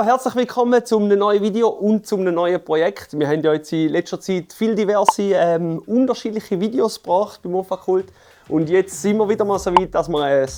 Herzlich willkommen zu einem neuen Video und zu einem neuen Projekt. Wir haben ja jetzt in letzter Zeit viele diverse unterschiedliche Videos gebracht beim Mofakult. Und jetzt sind wir wieder mal so weit, dass wir ein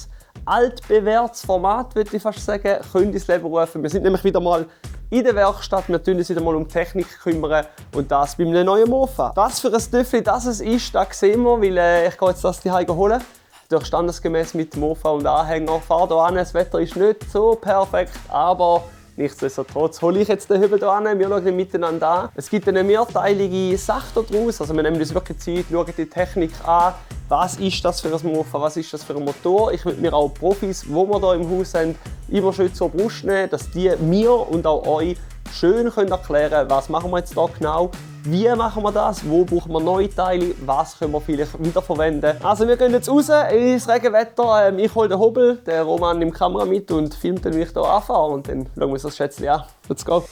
altbewährtes Format, würde ich fast sagen, können ins Leben rufen. Wir sind nämlich wieder mal in der Werkstatt, wir kümmern uns wieder mal um Technik kümmern und das bei einem neuen Mofa. Was für ein Töffel das ist, das sehen wir, weil ich gehe jetzt das hier holen. Durch standesgemäß mit Mofa und Anhänger. Fahr hier an, das Wetter ist nicht so perfekt, aber nichtsdestotrotz hole ich jetzt den Hübel hier an, wir schauen miteinander an. Es gibt eine mehrteilige Sache daraus, also wir nehmen uns wirklich Zeit, schauen die Technik an. Was ist das für ein Mofa, was ist das für ein Motor? Ich würde mir auch Profis, die wir hier im Haus haben, immer schön zur Brust nehmen, dass die mir und auch euch schön erklären können, was machen wir jetzt hier genau, wie machen wir das, wo brauchen wir neue Teile, was können wir vielleicht wiederverwenden. Also wir gehen jetzt raus ins Regenwetter, ich hole den Hobel, der Roman nimmt die Kamera mit und filmt dann, wie ich hier anfahre und dann schauen wir uns das Schätzchen an. Let's go!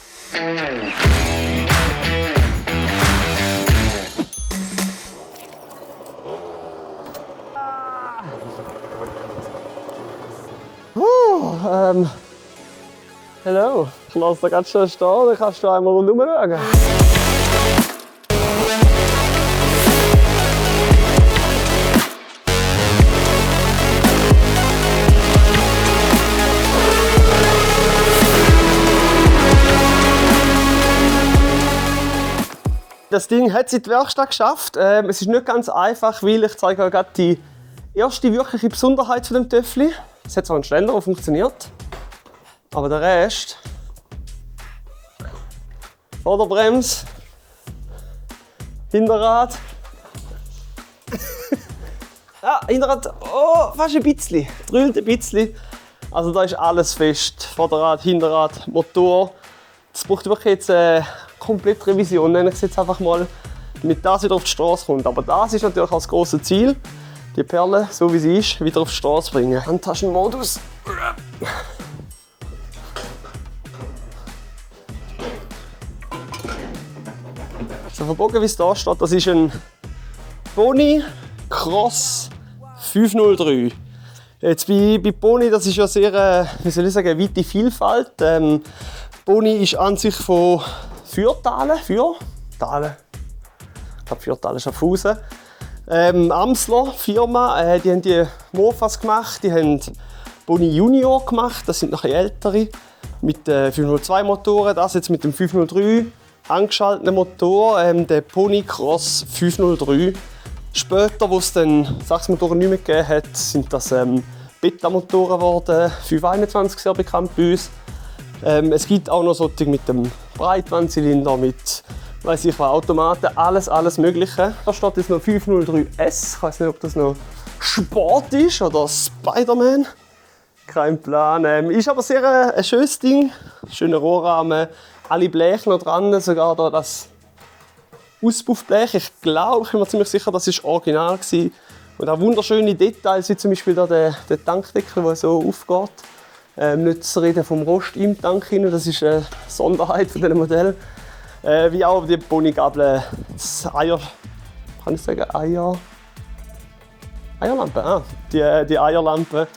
Hallo, ich lasse da ganz schön stehen, dann kannst du einmal rundherum schauen. Das Ding hat es in die Werkstatt geschafft. Es ist nicht ganz einfach, weil ich zeige euch gerade die erste wirkliche Besonderheit von dem Töffel. Es hat zwar einen Ständer, der funktioniert, aber der Rest, Vorderbremse, Hinterrad, Hinterrad, oh, fast ein bisschen, drüllt ein bisschen. Also da ist alles fest, Vorderrad, Hinterrad, Motor. Das braucht wirklich jetzt komplett Revision, nenne ich es jetzt einfach mal, damit das wieder auf die Straße kommt. Aber das ist natürlich auch das grosse Ziel, die Perle, so wie sie ist, wieder auf die Straße bringen. Handtaschenmodus. So verbogen wie es da steht, das ist ein Pony Cross 503. Jetzt bei Pony, das ist ja sehr, wie soll ich sagen, eine weite Vielfalt. Pony ist an sich von Fürtalen. Ich glaube Fürtalen, Schaffhausen. Amsler Firma, die haben die Mofas gemacht, die haben Pony Junior gemacht, das sind noch ältere, mit 502 Motoren, das jetzt mit dem 503 angeschalteten Motor, der Pony Cross 503. Später, wo es dann 6 Motoren nicht mehr gegeben hat, sind das Beta-Motoren geworden, 521 sehr bekannt bei uns. Es gibt auch noch solche mit dem Breitwandzylinder, mit weiss ich was, Automaten, alles Mögliche. Da steht jetzt noch 503S. Ich weiß nicht, ob das noch Sport ist oder Spider-Man. Kein Plan. Ist aber sehr ein schönes Ding. Schöner Rohrrahmen, alle Bleche noch dran, sogar da das Auspuffblech. Ich glaube, ich bin mir ziemlich sicher, das war original gewesen. Und auch wunderschöne Details, wie zum Beispiel da der Tankdeckel, der so aufgeht. Nicht zu reden vom Rost im Tank rein, das ist eine Sonderheit von diesem Modell. Wie auch die Ponygabel, Eierlampe, die Eierlampe,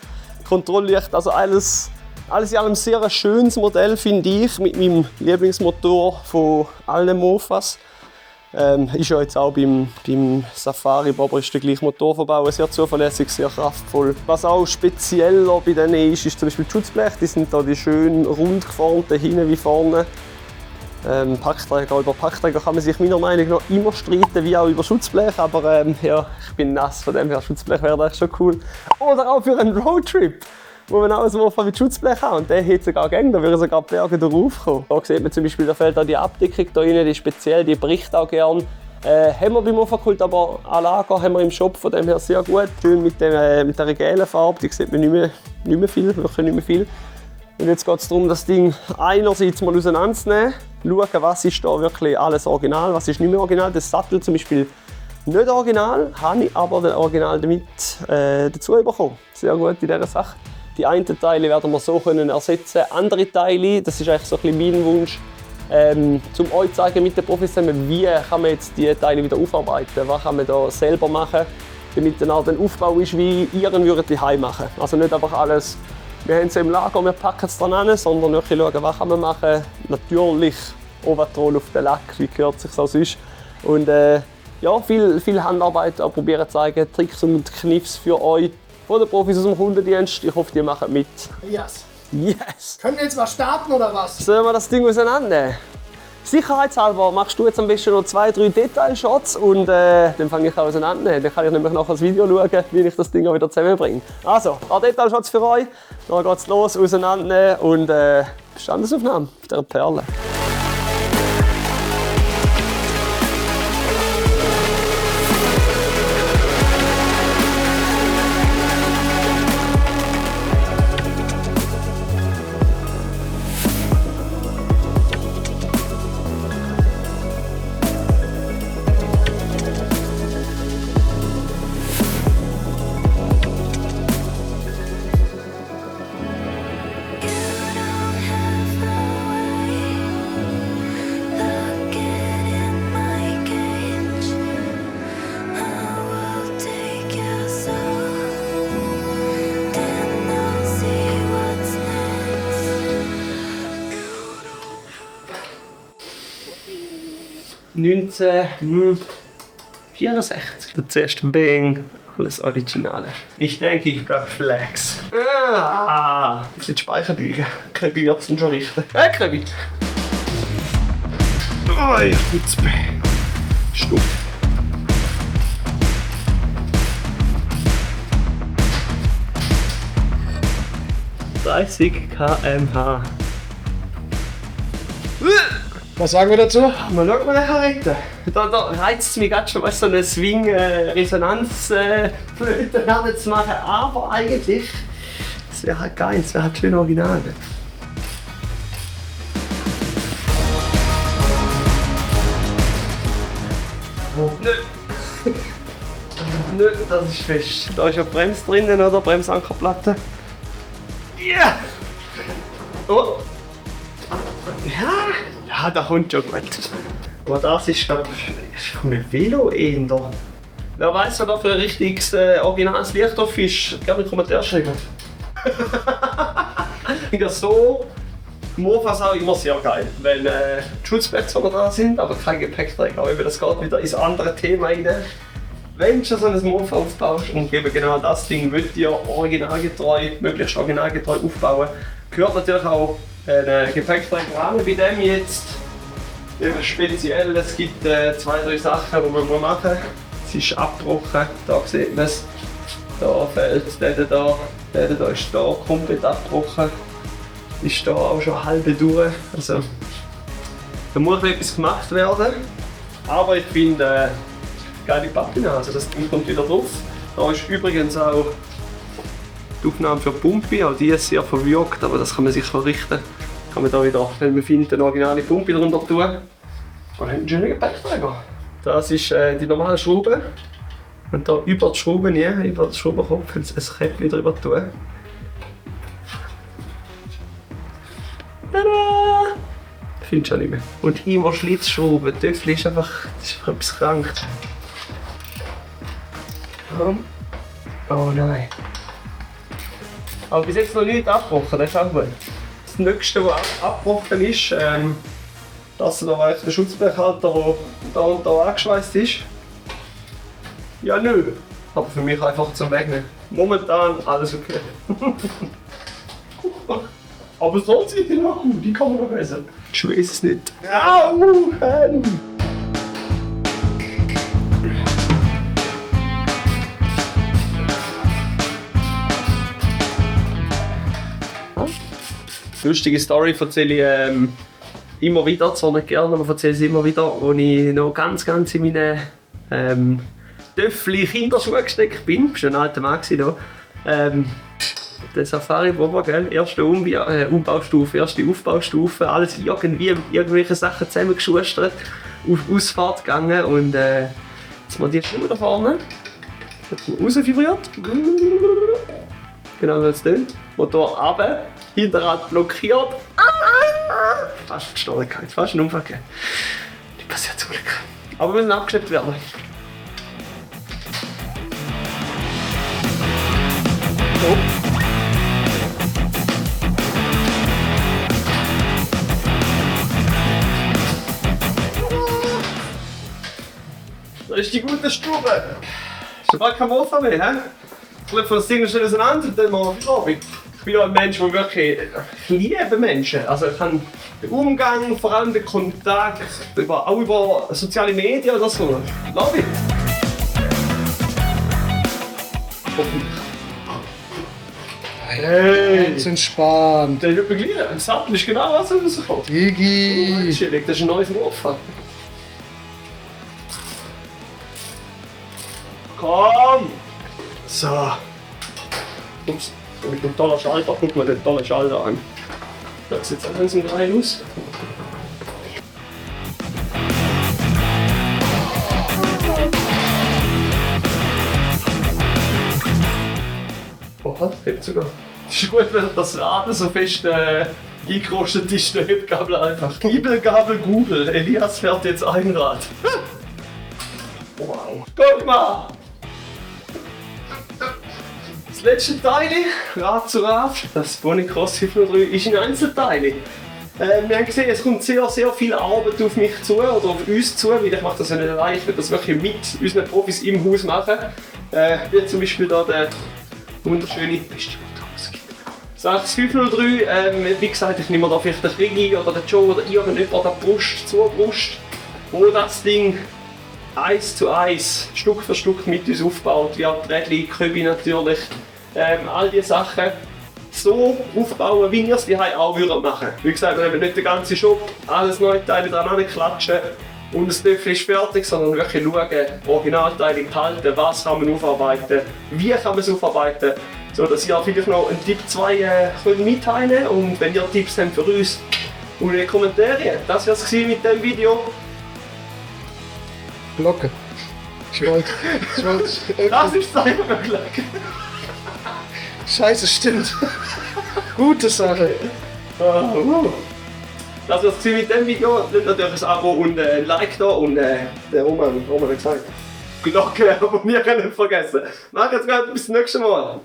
Kontrolllicht, also alles in allem sehr ein schönes Modell, finde ich, mit meinem Lieblingsmotor von allen Mofas. Ist ja jetzt auch beim Safari, aber ist der gleiche Motorverbau, sehr zuverlässig, sehr kraftvoll. Was auch spezieller bei denen ist zum Beispiel die Schutzbleche, die sind da die schön rund geformten, hinten wie vorne. Packträger, über Packträger kann man sich meiner Meinung nach immer streiten, wie auch über Schutzblech, aber ja, ich bin nass, von dem her Schutzblech wäre echt schon cool. Oder auch für einen Roadtrip, wo man auch so mit Schutzblech hat und der hätte sogar gäng, da würde sogar die Berge raufkommen. Da sieht man zum Beispiel, da fällt auch die Abdeckung da rein, die speziell, die bricht auch gern. Haben wir beim Mofakult, aber an Lager haben wir im Shop, von dem her sehr gut. Schön mit der gelben Farbe, die sieht man nicht mehr viel, wirklich nicht mehr viel. Und jetzt geht es darum, das Ding einerseits mal auseinanderzunehmen, schauen, was ist da wirklich alles original, was ist nicht mehr original. Das Sattel zum Beispiel nicht original, habe ich aber den Original damit dazu bekommen. Sehr gut in dieser Sache. Die einen Teile werden wir so ersetzen können. Andere Teile, das ist eigentlich so ein bisschen mein Wunsch, um euch zu zeigen mit den Profis zusammen, wie kann man jetzt die Teile wieder aufarbeiten, was kann man da selber machen, damit dann auch der Aufbau ist, wie ihr ihn daheim machen würdet. Also nicht einfach alles wir haben es im Lager, wir packen es dran an, sondern wirklich schauen, was kann man machen. Natürlich Ovatrol auf den Lack, wie gehört sich auch sonst. Und ja, viel Handarbeit, auch probieren zu zeigen, Tricks und Kniffs für euch von den Profis aus dem Kundendienst. Ich hoffe, die machen mit. Yes. Yes! Können wir jetzt mal starten oder was? Sollen wir das Ding auseinandernehmen? Sicherheitshalber machst du jetzt am besten noch 2-3 Detailshots und dann fange ich auch auseinander. Dann kann ich nämlich nachher das Video schauen, wie ich das Ding auch wieder zusammenbringe. Also, ein paar Detailshots für euch. Dann geht's los, auseinandernehmen und Bestandesaufnahme auf dieser Perle. ...1964. Der zuerste Bang, alles Originale. Ich denke, ich bleib Flex. Das sind Speicherlügen. Krebi wird's schon richten. Krebi! Oh, ich gut's Bang. Stopp. ...30 km/h. Was sagen wir dazu? Mal schauen, was er reiten. Da reizt es mich gerade schon, so eine Swing-Resonanz-Flöte zu machen. Aber eigentlich, das wäre halt geil, das wäre halt schön original. Nö. Nö, das ist fest. Da ist ja Brems drinnen, oder? Bremsankerplatte. Ja! Yeah. Oh! Ja, da kommt schon gut. Aber das ist, glaube ich, von einem Velo eher. Wer weiß, wer da für ein richtiges originales Licht drauf ist, gerne in den Kommentaren schreiben. Ja, so Mofas auch immer sehr geil, wenn die Schutzplätze da sind, aber kein Gepäckträger. Aber das geht wieder ins andere Thema rein. Wenn du schon so ein Mofa aufbaust und eben genau das Ding wollt ihr möglichst originalgetreu aufbauen, gehört natürlich auch ein Gepäckträger an. Bei dem jetzt speziell, es gibt 2-3 Sachen, die man machen muss. Es ist abgebrochen, da sieht man es. Da fällt der da ist da komplett abgebrochen. Ist da auch schon halb durch. Also, da muss etwas gemacht werden. Aber ich finde, geile Patina, also das Ding kommt wieder drauf. Da ist übrigens auch die Aufnahme für Pumpe, auch die ist sehr verwirkt, aber das kann man sich richten. Kann man da wieder, wenn man findet, eine originale Pumpe drunter tun. Und dann einen schönen Gepäckträger. Das ist die normale Schraube. Und da über die Schraube, über den Schraubenkopf, ein Käppchen drüber tun. Tada! Findest du auch nicht mehr. Und immer Schlitzschrauben. Töffel ist einfach, das ist einfach etwas krank. Oh nein. Aber bis jetzt noch nicht abgebrochen, das ist auch gut. Das nächste, was abgebrochen ist, dass da der Schutzblechhalter, der da und da angeschweißt ist. Ja, nö. Aber für mich einfach zum Wegnehmen. Momentan alles okay. Aber sonst sind die noch gut, die kann man noch essen. Ich weiß es nicht. Au! Lustige Story erzähle ich immer wieder, zwar nicht gerne, aber erzähle sie immer wieder, als ich noch ganz in meine Töffli Kinderschuhe gesteckt bin. Ich war schon ein alter Mann hier. Der Safari Bomber, gell? Erste Umbaustufe, erste Aufbaustufe, alles irgendwelche Sachen zusammengeschustert, auf Ausfahrt gegangen und jetzt mal die Schuhe da vorne, jetzt mal rausvibriert. Genau so es tönt. Motor runter, Hinterrad blockiert. Fast gestorben, fast einen Unfall gegeben. Die passiert zum Glück. Aber wir müssen abgeschleppt werden. Oh. Das ist die gute Stube. Ist bald kein Wurf mehr, hä? Ich glaube, das Ding schnell auseinander und dann machen wir Feierabend. Ich bin ja ein Mensch, der wirklich... Ich liebe Menschen. Also ich kann den Umgang, vor allem den Kontakt, auch über soziale Medien oder so. Love it. Hey! Ganz entspannt. Der Juppelglieder, im Sattel ist genau was rausgekommen. Digi. Chillig, das ist ein neues Wurf. Komm! So. Ups, mit einem tollen Schalter. Guck mal den tollen Schalter an. Das sieht jetzt alles im Reihe aus. Oha, hebt sogar. Es ist gut, wenn das Rad so fest eingerostet ist, der Hebgabel einfach. Giebelgabel Google, Elias fährt jetzt ein Rad. Wow. Guck mal! Das letzte Teil, Rad zu Rad, das Pony Cross 503, ist in Einzelteile. Wir haben gesehen, es kommt sehr, sehr viel Arbeit auf mich zu oder auf uns zu, weil ich mache das ja nicht allein, ich will das wirklich mit unseren Profis im Haus machen. Wie zum Beispiel hier der wunderschöne Sachs 503, wie gesagt, ich nehme da vielleicht den Rigi oder den Joe oder irgendjemand an der Brust zur Brust, wo das Ding Eis zu Eis, Stück für Stück mit uns aufbaut, wie auch Rädchen, Köbi natürlich, all diese Sachen so aufbauen, wie ihr es daheim auch machen würdet. Wie gesagt, wir haben nicht den ganzen Shop, alles neue Teile dran klatschen und das Töpfchen ist fertig, sondern wirklich schauen, Originalteile enthalten, was kann man aufarbeiten, wie kann man es aufarbeiten, so dass ihr vielleicht noch einen Tipp 2 mitteilen könnt und wenn ihr Tipps habt für uns, in den Kommentaren. Das war es mit dem Video. Glocke. Ich wollte. Das ist einfach eine Glocke. Scheiße, stimmt. Gute Sache. Das war's mit dem Video. Lasst natürlich ein Abo und ein Like da und der Roman hat gesagt, Glocke abonnieren nicht vergessen. Macht's gut, bis zum nächsten Mal.